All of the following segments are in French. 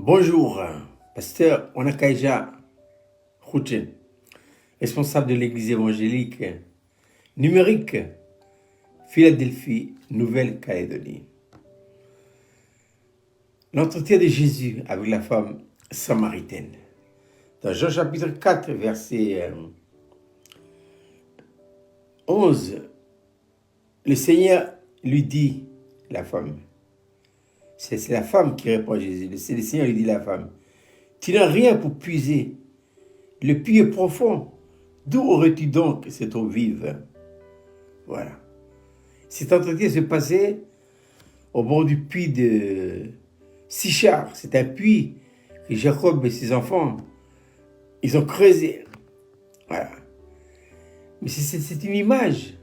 Bonjour, pasteur Onakaija Khouchen, responsable de l'église évangélique numérique Philadelphie, Nouvelle-Calédonie. L'entretien de Jésus avec la femme samaritaine. Dans Jean chapitre 4, verset 11, le Seigneur lui dit, la femme, c'est la femme qui répond à Jésus, le Seigneur lui dit à la femme, tu n'as rien pour puiser, le puits est profond, d'où aurais-tu donc cette eau vive? Voilà. Cet entretien se passait au bord du puits de Sichar. C'est un puits que Jacob et ses enfants, ils ont creusé. Voilà. Mais c'est une image.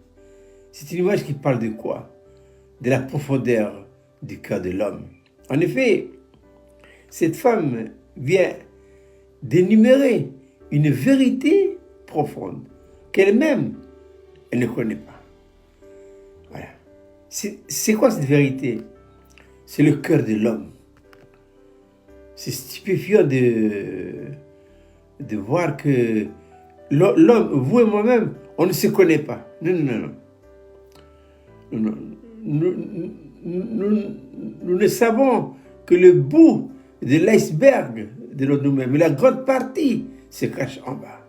C'est une image qui parle de quoi? De la profondeur du cœur de l'homme. En effet, cette femme vient d'énumérer une vérité profonde qu'elle-même, elle ne connaît pas. Voilà. C'est quoi cette vérité? C'est le cœur de l'homme. C'est stupéfiant de voir que l'homme, vous et moi-même, on ne se connaît pas. Non. Nous ne savons que le bout de l'iceberg de nous-mêmes. Mais la grande partie se cache en bas.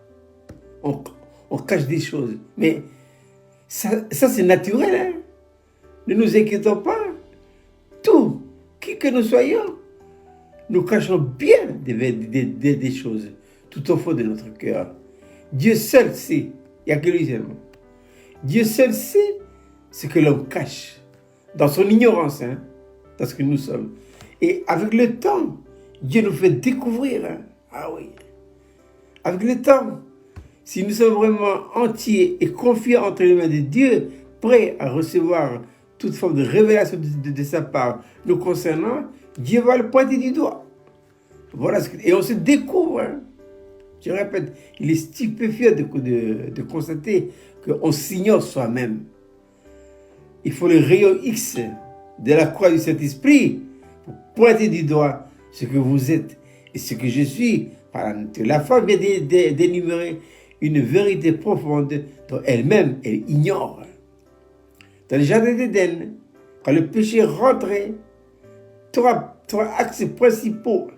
On cache des choses. Mais ça c'est naturel. Hein? Ne nous inquiétons pas. Tout, qui que nous soyons, nous cachons bien des choses tout au fond de notre cœur. Dieu seul sait. Il n'y a que lui seulement. Dieu seul sait ce que l'homme cache dans son ignorance, hein, dans ce que nous sommes. Et avec le temps, Dieu nous fait découvrir. Hein. Ah oui. Avec le temps, si nous sommes vraiment entiers et confiants entre les mains de Dieu, prêts à recevoir toute forme de révélation de sa part nous concernant, Dieu va le pointer du doigt. Voilà et on se découvre. Hein. Je répète, il est stupéfiant de constater qu'on s'ignore soi-même. Il faut le rayon X de la croix du Saint-Esprit pour pointer du doigt ce que vous êtes et ce que je suis par la nature. La femme vient d'énumérer une vérité profonde dont elle-même, elle ignore. Dans le jardin d'Éden, quand le péché rentrait, trois axes principaux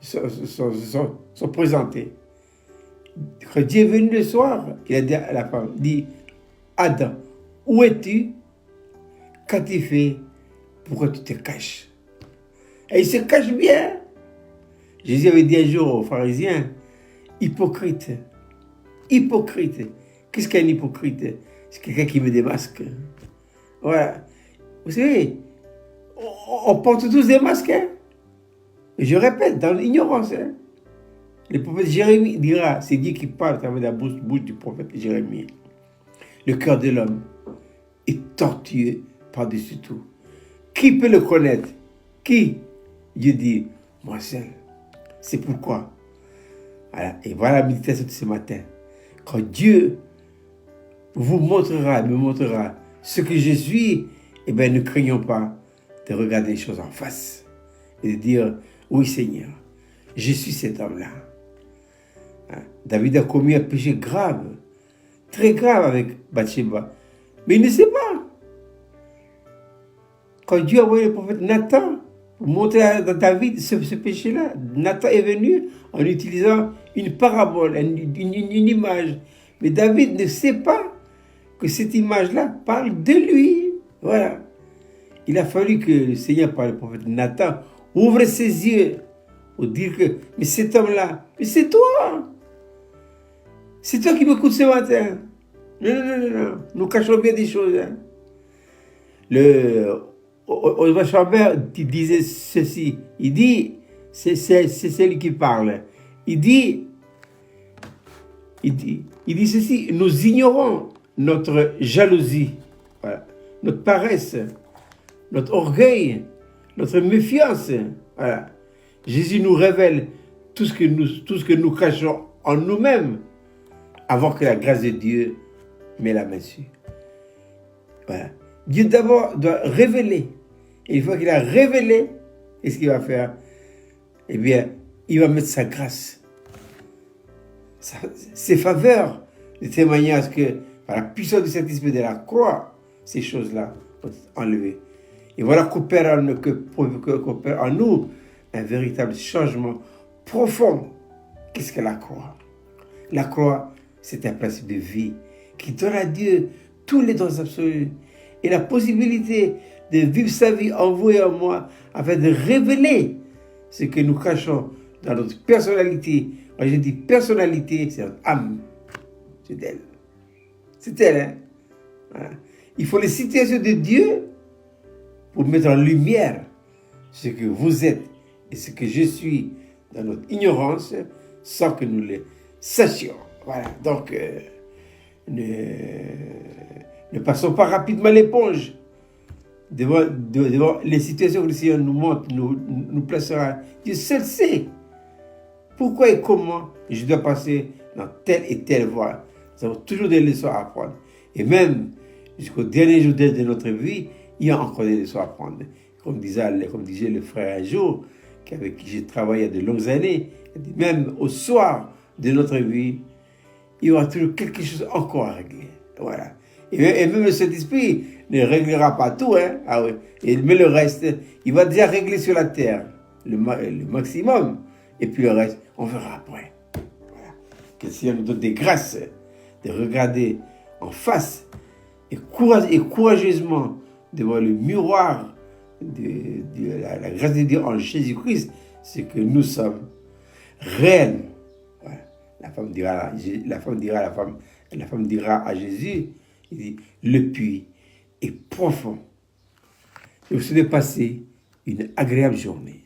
sont présentés. Quand Dieu est venu le soir, il a dit à la femme, dit, Adam, où es-tu? Qu'as-tu fait? Pourquoi tu te caches? Et il se cache bien. Jésus avait dit un jour aux pharisiens, hypocrite. Qu'est-ce qu'un hypocrite? C'est quelqu'un qui met des masques. Voilà. Vous savez, on porte tous des masques. Hein? Je répète, dans l'ignorance. Hein? Le prophète Jérémie dira, c'est Dieu qui parle à travers la bouche du prophète Jérémie. Le cœur de l'homme est tortueux par-dessus tout. Qui peut le connaître? Qui? Dieu dit, moi seul. C'est pourquoi. Voilà. Et voilà la méditation de ce matin. Quand Dieu me montrera ce que je suis, eh bien, ne craignons pas de regarder les choses en face et de dire, oui Seigneur, je suis cet homme-là. David a commis un péché grave, très grave avec Bathsheba, mais il ne sait pas. Quand Dieu a envoyé le prophète Nathan pour montrer dans David ce péché-là, Nathan est venu en utilisant une parabole, une image. Mais David ne sait pas que cette image-là parle de lui. Voilà. Il a fallu que le Seigneur, par le prophète Nathan, ouvre ses yeux pour dire que, mais cet homme-là, mais c'est toi. C'est toi qui m'écoutes ce matin. Non. Nous cachons bien des choses. Hein. Oswald Chambers disait ceci. Il dit, c'est celui qui parle. Il dit ceci, nous ignorons notre jalousie, voilà, notre paresse, notre orgueil, notre méfiance. Voilà. Jésus nous révèle tout ce que nous cachons en nous-mêmes avant que la grâce de Dieu mette la main dessus. Voilà. Dieu d'abord doit révéler. Et une fois qu'il a révélé, qu'est-ce qu'il va faire? eh bien, il va mettre sa grâce, ses faveurs, de telle manière à ce que, par la puissance du Saint-Esprit de la croix, ces choses-là vont être enlevées. Et voilà qu'opère en nous un véritable changement profond. Qu'est-ce que la croix? La croix, c'est un principe de vie qui donne à Dieu tous les dons absolus et la possibilité de vivre sa vie en vous et en moi afin de révéler ce que nous cachons dans notre personnalité. Quand je dis personnalité, c'est notre âme. C'est elle. C'est elle, hein? Voilà. Il faut les situations de Dieu pour mettre en lumière ce que vous êtes et ce que je suis dans notre ignorance sans que nous le sachions. Voilà, donc ne passons pas rapidement l'éponge devant les situations que le Seigneur nous montre, nous placera. Dieu seul sait pourquoi et comment je dois passer dans telle et telle voie. Nous avons toujours des leçons à apprendre. Et même jusqu'au dernier jour de notre vie, il y a encore des leçons à apprendre. Comme disait le frère un jour, avec qui j'ai travaillé il y a de longues années, même au soir de notre vie, il y aura toujours quelque chose encore à régler. Voilà. Et même le Saint-Esprit ne réglera pas tout, hein. Ah oui. Mais le reste, il va déjà régler sur la terre le maximum. Et puis le reste, on verra après. Voilà. Que le Seigneur nous donne des grâces de regarder en face et courageusement devant le miroir de la grâce de Dieu en Jésus-Christ, c'est que nous sommes réels. Voilà. La femme dira à Jésus, il dit, le puits est profond. Et vous souhaitez passer une agréable journée.